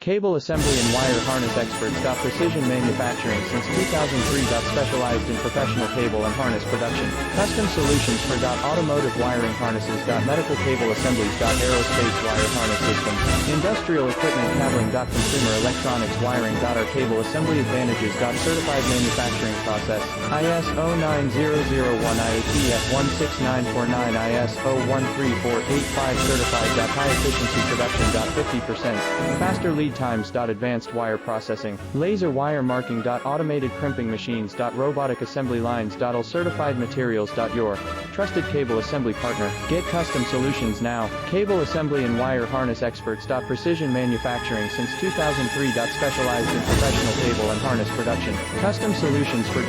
Cable assembly and wire harness experts. Precision manufacturing since 2003. Specialized in professional cable and harness production. Custom solutions for automotive wiring harnesses. Medical cable assemblies. Aerospace wire harness systems. Industrial equipment cabling. Consumer electronics wiring. Our cable assembly advantages. Certified manufacturing process. IS9100 IATF 16949 IS013485 certified. High efficiency production. 50% faster lead times. Advanced wire processing. Laser wire marking. Automated crimping machines. Robotic assembly lines. All certified materials. Your trusted cable assembly partner. Get custom solutions now. Cable assembly and wire harness experts. Precision manufacturing since 2003. Specialized in professional cable and harness production. Custom solutions for